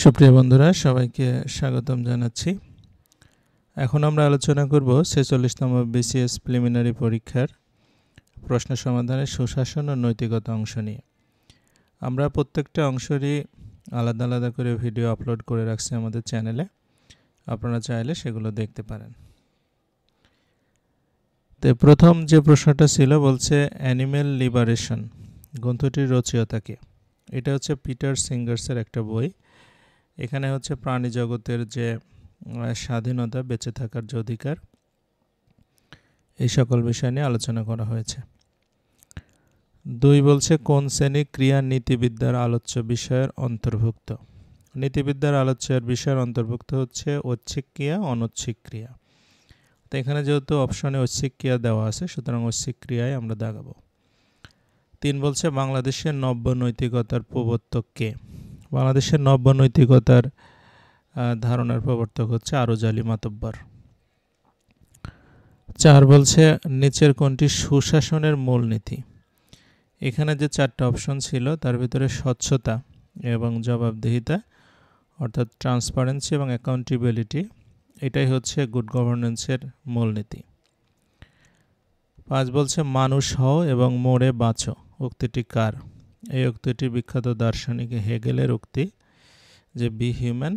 সুপ্রিয় বন্ধুরা, সবাইকে স্বাগতম জানাচ্ছি। এখন আমরা আলোচনা করব 46তম বিসিএস প্রিলিমিনারি পরীক্ষার প্রশ্ন সমাধানের সুশাসন ও নৈতিকতা অংশ নিয়ে। আমরা প্রত্যেকটা অংশেরই আলাদা আলাদা করে ভিডিও আপলোড করে রাখছি আমাদের চ্যানেলে, আপনারা চাইলে সেগুলো দেখতে পারেন। তো প্রথম যে প্রশ্নটা ছিল, বলছে অ্যানিম্যাল লিবারেশন গ্রন্থটির রচয়িতাকে। এটা হচ্ছে পিটার সিঙ্গার্সের একটা বই। এখানে হচ্ছে প্রাণী জগতের যে স্বাধীনতা, বেঁচে থাকার যে অধিকার, এই সকল বিষয় নিয়ে আলোচনা করা হয়েছে। 2 বলছে কোন শ্রেণী ক্রিয়া নীতিবিদ্যার আলোচ্য বিষয়ের অন্তর্ভুক্ত। নীতিবিদ্যার আলোচ্যের বিষয়ের অন্তর্ভুক্ত হচ্ছে ঐচ্ছিক ক্রিয়া, অনৈচ্ছিক ক্রিয়া। তো এখানে যেহেতু অপশনে ঐচ্ছিক ক্রিয়া দেওয়া আছে, সুতরাং ঐচ্ছিক ক্রিয়ায় আমরা দাগাবো। 3 বলছে বাংলাদেশের নব্য নৈতিকতার প্রবর্তক কে। বাংলাদেশের নব্য নৈতিকতার ধারণার প্রবর্তক হচ্ছে আরজ-আলী মাতব্বর। 4 বলছে নিচের কোনটি সুশাসনের মূলনীতি। এখানে যে 4টা অপশন ছিল তার ভিতরে স্বচ্ছতা এবং জবাবদিহিতা, অর্থাৎ ট্রান্সপারেন্সি এবং অ্যাকাউন্টেবিলিটি, এটাই হচ্ছে গুড গভর্নেন্সের মূলনীতি। 5 বলছে মানুষ হও এবং মরে বাঁচো উক্তিটি কার। এই উক্তিটি বিখ্যাত দার্শনিক হেগেলের উক্তি, যে be human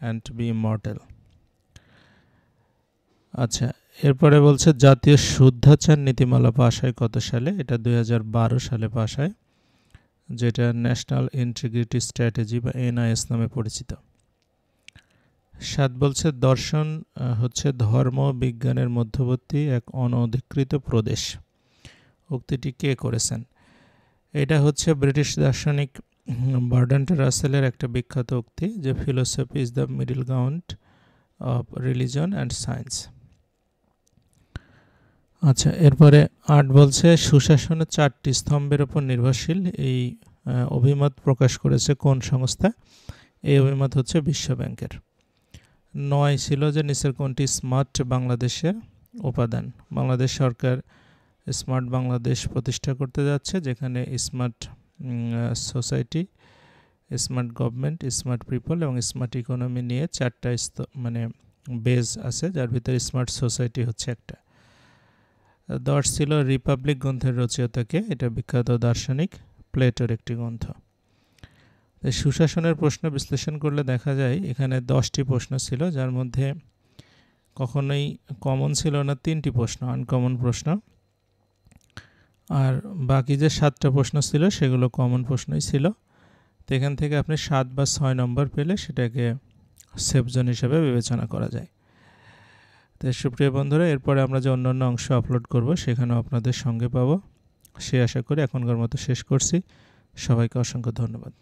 and be immortal. আচ্ছা, এরপরে বলছে জাতীয় শুদ্ধাচার নীতিমালা পাস হয় কত সালে। এটা 2012 সালে পাস হয়, যেটা ন্যাশনাল ইন্টিগ্রিটি স্ট্র্যাটেজি বা এনআইএস নামে পরিচিত। 7 বলছে দর্শন হচ্ছে ধর্ম বিজ্ঞানের মধ্যবর্তী এক অনধিকৃত প্রদেশ। উক্তিটি কে করেছেন। এটা হচ্ছে ব্রিটিশ দার্শনিক বার্ট্রান্ড রাসেলের একটা বিখ্যাত উক্তি, যে philosophy is the middle ground of religion and science. আচ্ছা, এরপরে 8 বলছে সুশাসনের 4টি স্তম্ভের উপর নির্ভরশীল এই অভিমত প্রকাশ করেছে কোন সংস্থা। এই অভিমত হচ্ছে বিশ্ব ব্যাংকের। 9 ছিল যে নিচের কোনটি স্মার্ট বাংলাদেশের উপাদান। বাংলাদেশ সরকার স্মার্ট বাংলাদেশ প্রতিষ্ঠা করতে যাচ্ছে, যেখানে smart society, smart government, smart people এবং স্মার্ট ইকোনমি নিয়ে 4টা বেজ আছে, যার ভিতরে স্মার্ট সোসাইটি হচ্ছে একটা। 10 ছিল রিপাবলিক গ্রন্থের রচয়িতাকে। এটা বিখ্যাত দার্শনিক প্লেটোর একটি গ্রন্থ। সুশাসনের প্রশ্ন বিশ্লেষণ করলে দেখা যায় এখানে 10টি প্রশ্ন ছিল, যার মধ্যে কখনোই কমন ছিল না 3টি প্রশ্ন, আনকমন প্রশ্ন। আর বাকি যে 7টা প্রশ্ন ছিল সেগুলো কমন প্রশ্নই ছিল। তো এখান থেকে আপনি 7 বা 6 নম্বর পেলে সেটাকে সেফ জোন হিসেবে বিবেচনা করা যায়। তো সুপ্রিয় বন্ধুরা, এরপরে আমরা যে অন্যান্য অংশ আপলোড করব সেখানেও আপনাদের সঙ্গে পাবো, সে আশা করি এখনকার মতো শেষ করছি। সবাইকে অসংখ্য ধন্যবাদ।